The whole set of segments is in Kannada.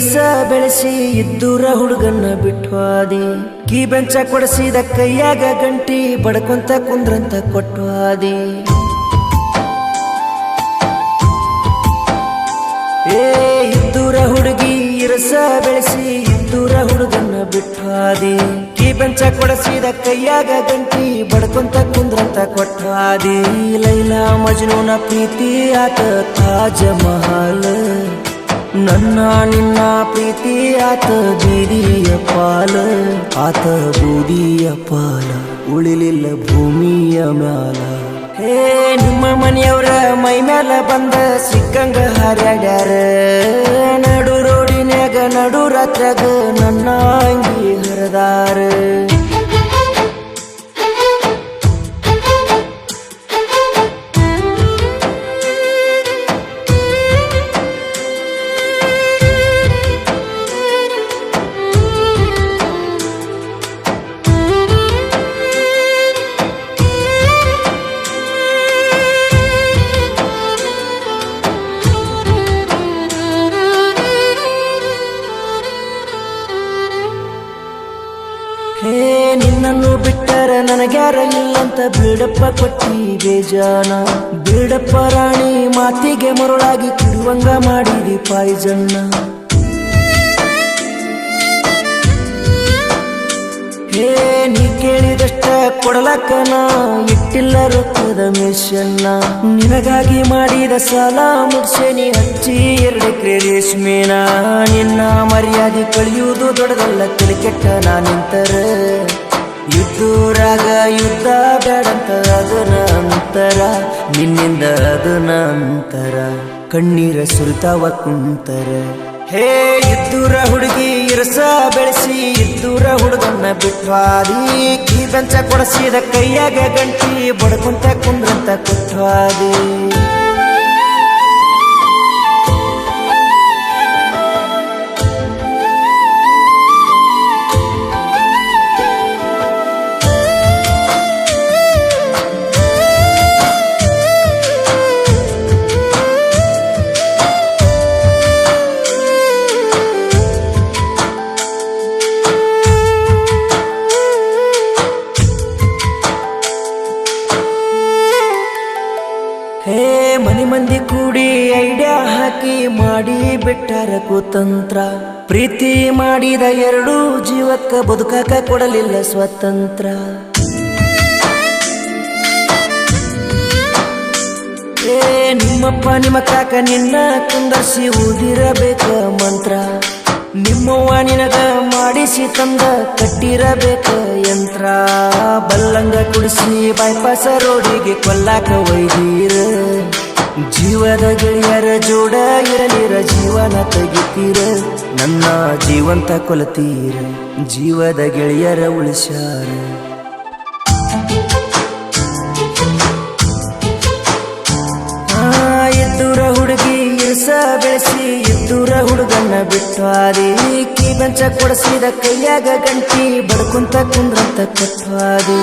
ಇರಸ ಬೆಳೆಸಿ ಇದ್ದೂರ ಹುಡುಗನ್ನ ಬಿಟ್ವಾದಿ ಕೀ ಬೆಂಚ ಕೊಡಿಸಿದ ಕೈಯಾಗ ಗಂಟಿ ಬಡ್ಕೊಂತ ಕುಂದ್ರಂತ ಕೊಟ್ವಾದಿ ಇದ್ದೂರ ಹುಡುಗಿ ಇರಸ ಬೆಳೆಸಿ ಇದ್ದೂರ ಹುಡುಗನ್ನ ಬಿಟ್ವಾದಿ ಕೀ ಬೆಂಚ ಕೊಡಿಸಿದ ಕೈಯಾಗ ಗಂಟಿ ಬಡ್ಕೊಂತ ಕುಂದ್ರಂತ ಕೊಟ್ವಾದಿ ಲೈಲಾ ಮಜ್ನೂನ ಪ್ರೀತಿ ಆತ ತಾಜ ಮಹಲ್ ನನ್ನ ನಿನ್ನ ಪ್ರೀತಿ ಆತ ಬೀದಿಯ ಪಾಲ ಆತ ಬೂದಿಯ ಪಾಲ ಉಳಿಲಿಲ್ಲ ಭೂಮಿಯ ಮ್ಯಾಲ ನಿಮ್ಮ ಮನೆಯವರ ಮೈ ಮ್ಯಾಲ ಬಂದ ಸಿಕ್ಕಂಗ ಹಾರ್ಯಾಡ್ಯಾರ ನಡು ರೋಡಿನ್ಯಾಗ ನಡು ರಾತ್ರ್ಯಾಗ ನನ್ನ ಅಂಗಿ ಹರದಾರ ನಿನ್ನನ್ನು ಬಿಟ್ಟರ ನನಗ್ಯಾರ ಇಲ್ಲಂತ ಬೀಡಪ್ಪ ಕೊಟ್ಟಿ ಬೇಜಾನ ಬೀಡಪ್ಪ ರಾಣಿ ಮಾತಿಗೆ ಮರುಳಾಗಿ ಕಿರುವಂಗ ಮಾಡಿದಿ ಪಾಯ್ಜನ್ನ ನೀ ಕೇಳಿದಷ್ಟ ಕೊಡಲಕ್ಕನ ಇಟ್ಟಿಲ್ಲ ರೊಕ್ಕದ ಮಿಷನ್ನ ನಿನಗಾಗಿ ಮಾಡಿದ ಸಾಲ ಮುಡ್ಸೇನಿ ಹಚ್ಚಿ 2 ಎಕರೆ ರೇಷ್ಮೆನ ನಿನ್ನ ಮರ್ಯಾದೆ ಕಳಿಯುವುದು ದೊಡ್ಡದಲ್ಲ ತಲೆಕೆಟ್ಟ ನಾನಿಂತರ ಯುದ್ಧೂರಾಗ ಯುದ್ಧ ಬೇಡಂತ ಅದನ ಅಂತರ ನಿನ್ನಿಂದ ಅದನ ಅಂತರ ಕಣ್ಣೀರ ಸುಲ್ತಾವ ಕುಂತರ ಇದ್ದೂರ ಹುಡುಗಿ ಇರಸ ಬೆಳೆಸಿ ಇದ್ದೂರ ಹುಡುಗನ್ನ ಬಿಟ್ವಾದಿ ಕೀ ಬೆಂಚ ಕೊಡಿಸಿದ ಕೈಯಾಗ ಗಂಟಿ ಬಡ್ಕೊಂತ ಕುಂದ್ರಂತ ಕೊಟ್ವಾದಿ ಮನಿ ಮಂದಿ ಕೂಡಿ ಐಡಿಯಾ ಹಾಕಿ ಮಾಡಿ ಬಿಟ್ಟಾರ ಕುತಂತ್ರ ಪ್ರೀತಿ ಮಾಡಿದ 2 ಜೀವಕ್ಕ ಬದುಕಾಕ ಕೊಡಲಿಲ್ಲ ಸ್ವತಂತ್ರ ನಿಮ್ಮಪ್ಪ ನಿಮ್ಮ ಕಾಕ ನಿನ್ನ ಕುಂದರ್ಸಿ ಊದಿರಬೇಕ ಮಂತ್ರ ನಿಮ್ಮವ್ವ ನಿನಗ ಮಾಡಿಸಿ ತಂದ ಕಟ್ಟಿರಬೇಕ ಯಂತ್ರ ಬಲ್ಲಂಗ ಕುಡಿಸಿ ಬೈಪಾಸ ರೋಡಿಗೆ ಕೊಲ್ಲಾಕ ಒಯ್ದೀರ ಜೀವದ ಗೆಳೆಯರ ಜೋಡ ಇರಲಿರ ಜೀವನ ತೆಗಿತೀರ ನನ್ನ ಜೀವಂತ ಕೊಲತೀರ ಜೀವದ ಗೆಳೆಯರ ಉಳಿಸ್ಯಾರ ಇದ್ದೂರ ಹುಡುಗಿ ಇರಸ ಬೆಳೆಸಿ ಇದ್ದೂರ ಹುಡುಗನ್ನ ಬಿಟ್ವಾದಿ ಕೀ ಬೆಂಚ ಕೊಡಿಸಿದ ಕೈಯಾಗ ಗಂಟಿ ಬಡ್ಕೊಂತ ಕುಂದ್ರಂತ ಕೊಟ್ವಾದಿ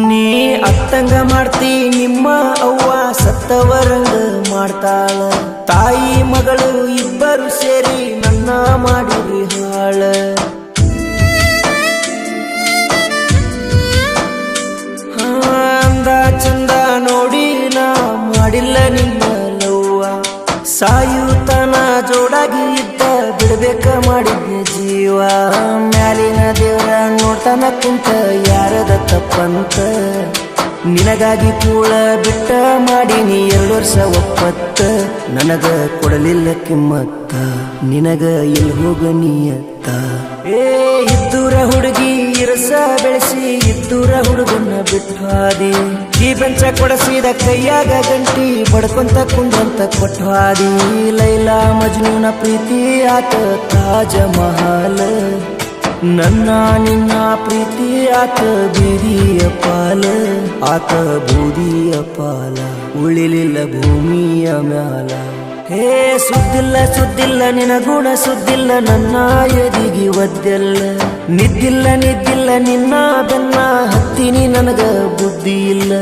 ನೀ ಅತ್ತಂಗ ಮಾಡ್ತಿ ನಿಮ್ಮ ಅವ್ವ ಸತ್ತವರಂಗ ಮಾಡ್ತಾಳ ತಾಯಿ ಮಗಳು ಇಬ್ಬರು ಸೇರಿ ನನ್ನ ಮಾಡಿರಿ ಹಾಳ ಅಂದ ಚಂದ ನೋಡಿ ನಾ ಮಾಡಿಲ್ಲ ನಿಮ್ಮ ಲವ್ವ ಸಾಯುತನ ಜೋಡಾಗಿ ಇದ್ದ ಬಿಡ್ಬೇಕ ಮಾಡಿದ್ನೆ ಜೀವ ಮ್ಯಾಲಿನ ದೇವರ ನೋಡ್ತಾನ ಕುಂತ ಯಾರದ ತಪ್ಪಂತ ನಿನಗಾಗಿ ಕೂಳ ಬಿಟ್ಟ ಮಾಡೀನಿ 2 ವರ್ಷ ಒಪ್ಪತ್ತ ನನಗ ಕೊಡಲಿಲ್ಲ ಕಿಮ್ಮತ್ತ ನಿನಗ ಎಲ್ಲಿ ಹೋಗ ನೀಯತ್ತ ಇದ್ದೂರ ಹುಡುಗಿ ಇರಸ ಬೆಳೆಸಿ ಇದ್ದೂರ ಹುಡುಗನ್ನ ಬಿಟ್ವಾದಿ ಕೀ ಬೆಂಚ ಕೊಡಿಸಿದ ಕೈಯಾಗ ಗಂಟಿ ಬಡ್ಕೊಂತ ಕುಂದ್ರಂತ ಕೊಟ್ವಾದಿ ಲೈಲಾ ಮಜ್ನೂನ ಪ್ರೀತಿ ಆತ ತಾಜ ಮಹಲ್ ನನ್ನ ನಿನ್ನ ಪ್ರೀತಿ ಆತ ಬೀದಿಯ ಪಾಲ ಆತ ಬೂದಿಯ ಪಾಲ ಉಳಿಲಿಲ್ಲ ಭೂಮಿಯ ಮ್ಯಾಲ ಹೇ ಸುದ್ದಿಲ್ಲ ನಿನ ಗುಣ ಸುದ್ದಿಲ್ಲ ನನ್ನ ಎದಿಗಿ ಒದ್ದೆಲ್ಲ ನಿದ್ದಿಲ್ಲ ನಿನ್ನ ಬೆನ್ನ ಹತ್ತಿನಿ ನನಗ ಬುದ್ಧಿ ಇಲ್ಲ